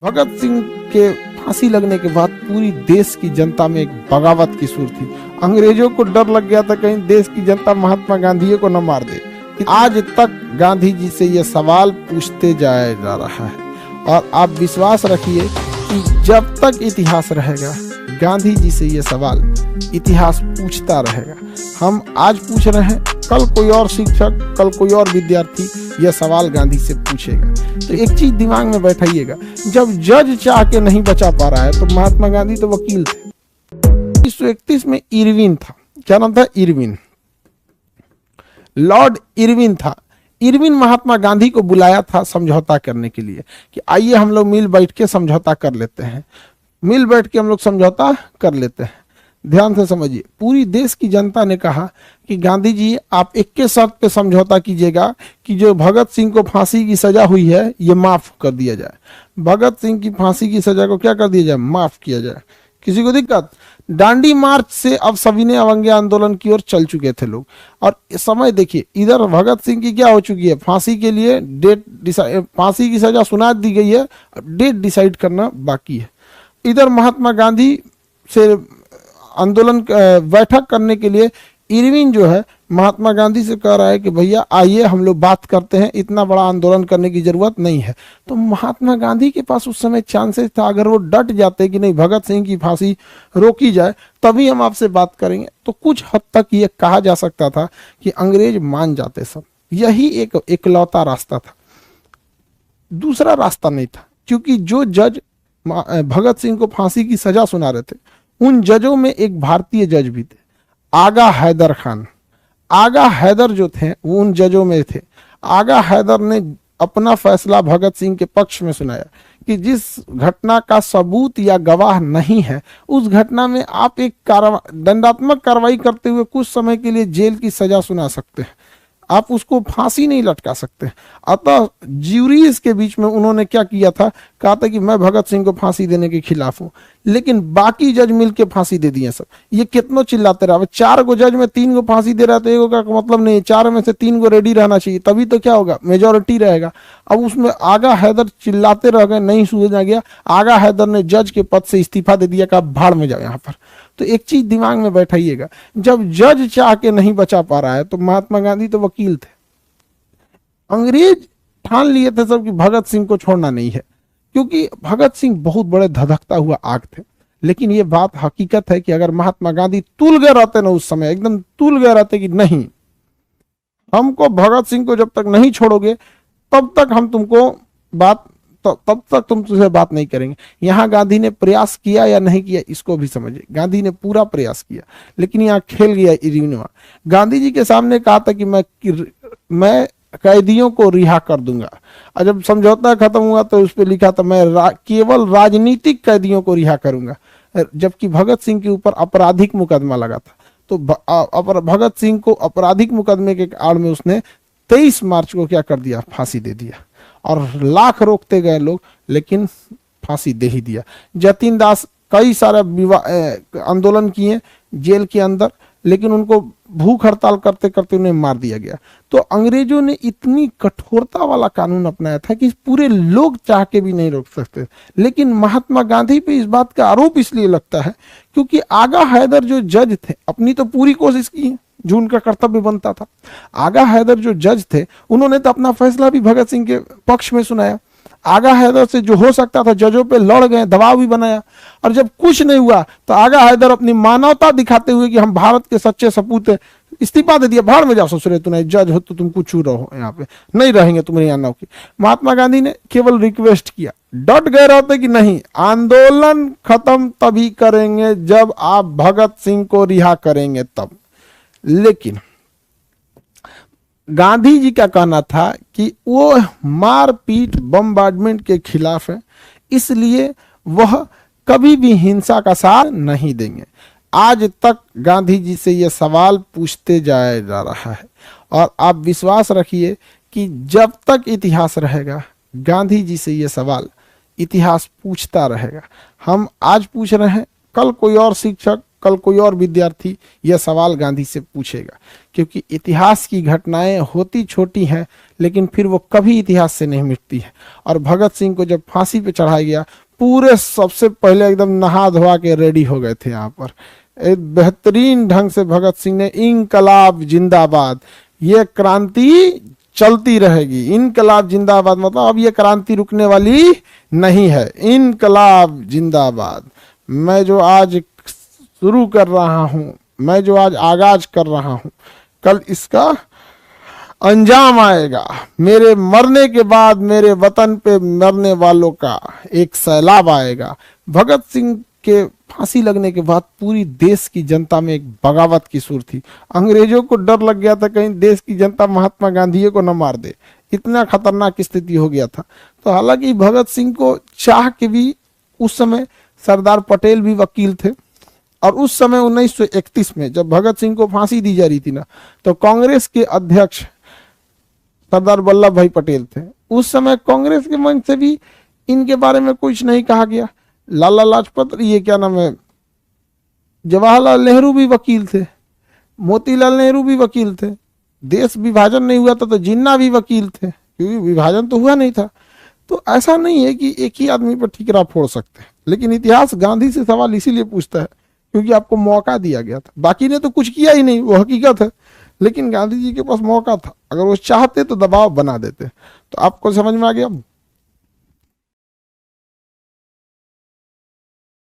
भगत सिंह के फांसी लगने के बाद पूरी देश की जनता में एक बगावत की सुर थी। अंग्रेजों को डर लग गया था कहीं देश की जनता महात्मा गांधी को न मार दे। आज तक गांधी जी से यह सवाल पूछते जाया जा रहा है और आप विश्वास रखिए कि जब तक इतिहास रहेगा गांधी जी से यह सवाल इतिहास पूछता रहेगा। हम आज पूछ रहे हैं, कल कोई और शिक्षक, कल कोई और विद्यार्थी यह सवाल गांधी से पूछेगा। तो एक चीज दिमाग में बैठाइएगा, जब जज चाह के नहीं बचा पा रहा है तो महात्मा गांधी तो वकील थे। 1931 में इरविन था, क्या नाम था? इरविन, लॉर्ड इरविन था। इरविन महात्मा गांधी को बुलाया था समझौता करने के लिए कि आइए हम लोग मिल बैठ के समझौता कर लेते हैं, मिल बैठ के हम लोग समझौता कर लेते हैं। ध्यान से समझिए, पूरी देश की जनता ने कहा कि गांधी जी आप एक के शर्त पे समझौता कीजिएगा कि जो भगत सिंह को फांसी की सजा हुई है ये माफ कर दिया जाए। भगत सिंह की फांसी की सजा को क्या कर दिया जाए? माफ किया जाए। किसी को दिक्कत? डांडी मार्च से अब सविनय अवज्ञा आंदोलन की ओर चल चुके थे लोग। और समय देखिए, इधर भगत सिंह की क्या हो चुकी है, फांसी के लिए डेट डिसाइड, फांसी की सजा सुना दी गई है, डेट डिसाइड करना बाकी है। इधर महात्मा गांधी से आंदोलन बैठक करने के लिए इरविन जो है महात्मा गांधी से कह रहा है कि भैया आइए हम लोग बात करते हैं, इतना बड़ा आंदोलन करने की जरूरत नहीं है। तो महात्मा गांधी के पास उस समय चांसेस था, अगर वो डट जाते कि नहीं भगत सिंह की फांसी रोकी जाए तभी हम आपसे बात करेंगे, तो कुछ हद तक ये कहा जा सकता था कि अंग्रेज मान जाते सब। यही एक इकलौता रास्ता था, दूसरा रास्ता नहीं था। क्योंकि जो जज भगत सिंह को फांसी की सजा सुना रहे थे उन जजों में एक भारतीय जज भी थे, आगा हैदर खान। आगा हैदर जो थे वो उन जजों में थे। आगा हैदर ने अपना फैसला भगत सिंह के पक्ष में सुनाया कि जिस घटना का सबूत या गवाह नहीं है उस घटना में आप एक दंडात्मक कार्रवाई करते हुए कुछ समय के लिए जेल की सजा सुना सकते हैं, आप उसको फांसी नहीं लटका सकते। अतः ज्यूरीज के बीच में उन्होंने क्या किया था, कहा था कि मैं भगत सिंह को फांसी देने के खिलाफ हूं, लेकिन बाकी जज मिलके फांसी दे दिए सब। ये कितनों चिल्लाते रहा, 4 को जज में 3 को फांसी दे रहा, तो एगो का मतलब नहीं, 4 में से 3 को रेडी रहना चाहिए, तभी तो क्या होगा, मेजोरिटी रहेगा। अब उसमें आगा हैदर चिल्लाते रह गए, नहीं सुना गया। आगा हैदर ने जज के पद से इस्तीफा दे दिया, कहा भाड़ में जाओ यहाँ पर। तो एक चीज दिमाग में बैठाइएगा, जब जज चाह के नहीं बचा पा रहा है तो महात्मा गांधी तो वकील थे। अंग्रेज ठान लिए थे सब कि भगत सिंह को छोड़ना नहीं है, क्योंकि भगत सिंह बहुत बड़े धधकता हुआ आग थे। लेकिन ये बात हकीकत है कि अगर महात्मा गांधी तुल गए रहते ना, उस समय एकदम तुल गए रहते कि नहीं, हमको भगत सिंह को जब तक नहीं छोड़ोगे तब तक हम तुमको बात, तब तक तुम तुझे बात नहीं करेंगे। यहाँ गांधी ने प्रयास किया या नहीं किया इसको भी समझिए, गांधी ने पूरा प्रयास किया, लेकिन यहाँ खेल गया इरविन। गांधी जी के सामने कहा था कि मैं कैदियों को रिहा कर दूंगा, और जब समझौता खत्म हुआ तो उस पर लिखा था मैं केवल राजनीतिक कैदियों को रिहा करूंगा। जबकि भगत सिंह के ऊपर आपराधिक मुकदमा लगा था, तो भगत सिंह को आपराधिक मुकदमे के आड़ में उसने 23 मार्च को क्या कर दिया, फांसी दे दिया। और लाख रोकते गए लोग, लेकिन फांसी दे ही दिया। जतिन दास कई सारे आंदोलन किए जेल के अंदर, लेकिन उनको भूख हड़ताल करते करते उन्हें मार दिया गया। तो अंग्रेजों ने इतनी कठोरता वाला कानून अपनाया था कि पूरे लोग चाह के भी नहीं रोक सकते। लेकिन महात्मा गांधी पे इस बात का आरोप इसलिए लगता है क्योंकि आगा हैदर जो जज थे, अपनी तो पूरी कोशिश की जो उनका कर्तव्य बनता था। आगा हैदर जो जज थे उन्होंने तो अपना फैसला भी भगत सिंह के पक्ष में सुनाया। आगा हैदर से जो हो सकता था जजों पे लड़ गए, दबाव भी बनाया, और जब कुछ नहीं हुआ तो आगा हैदर अपनी मानवता दिखाते हुए कि हम भारत के सच्चे सपूत हैं, इस्तीफा दे दिया, भाड़ में जाओ ससुरे, तू नहीं जज हो तो तुम कुछ रहो, यहाँ पे नहीं रहेंगे तुम्हारे यहाँ नौकरी। महात्मा गांधी ने केवल रिक्वेस्ट किया, डट गए रहते कि नहीं आंदोलन खत्म तभी करेंगे जब आप भगत सिंह को रिहा करेंगे तब। लेकिन गांधी जी का कहना था कि वो मारपीट बम्बार्डमेंट के खिलाफ है, इसलिए वह कभी भी हिंसा का साथ नहीं देंगे। आज तक गांधी जी से यह सवाल पूछते जाया जा रहा है और आप विश्वास रखिए कि जब तक इतिहास रहेगा गांधी जी से यह सवाल इतिहास पूछता रहेगा। हम आज पूछ रहे हैं, कल कोई और शिक्षक, कल कोई और विद्यार्थी यह सवाल गांधी से पूछेगा, क्योंकि इतिहास की घटनाएं होती छोटी हैं लेकिन फिर वो कभी इतिहास से नहीं मिटती है। और भगत सिंह को जब फांसी पे चढ़ाया गया, पूरे सबसे पहले एकदम नहा धोआ के रेडी हो गए थे यहाँ पर, एक बेहतरीन ढंग से भगत सिंह ने इनकलाब जिंदाबाद, ये क्रांति चलती रहेगी, इनकलाब जिंदाबाद, मतलब अब ये क्रांति रुकने वाली नहीं है, इनकलाब जिंदाबाद। मैं जो आज शुरू कर रहा हूं, मैं जो आज आगाज कर रहा हूं, कल इसका अंजाम आएगा। मेरे मरने के बाद मेरे वतन पे मरने वालों का एक सैलाब आएगा। भगत सिंह के फांसी लगने के बाद पूरी देश की जनता में एक बगावत की सुर थी। अंग्रेजों को डर लग गया था कहीं देश की जनता महात्मा गांधी को न मार दे, इतना खतरनाक स्थिति हो गया था। तो हालांकि भगत सिंह को चाह के भी उस समय सरदार पटेल भी वकील थे, और उस समय 1931 में जब भगत सिंह को फांसी दी जा रही थी ना, तो कांग्रेस के अध्यक्ष सरदार वल्लभ भाई पटेल थे। उस समय कांग्रेस के मंच से भी इनके बारे में कुछ नहीं कहा गया। लाला लाजपत, ये क्या नाम है, जवाहरलाल नेहरू भी वकील थे, मोतीलाल नेहरू भी वकील थे, देश विभाजन नहीं हुआ था तो जिन्ना भी वकील थे, क्योंकि विभाजन तो हुआ नहीं था। तो ऐसा नहीं है कि एक ही आदमी पर ठिकरा फोड़ सकते हैं, लेकिन इतिहास गांधी से सवाल इसीलिए पूछता है क्योंकि आपको मौका दिया गया था। बाकी ने तो कुछ किया ही नहीं, वो हकीकत है, लेकिन गांधी जी के पास मौका था, अगर वो चाहते तो दबाव बना देते। तो आपको समझ में आ गया।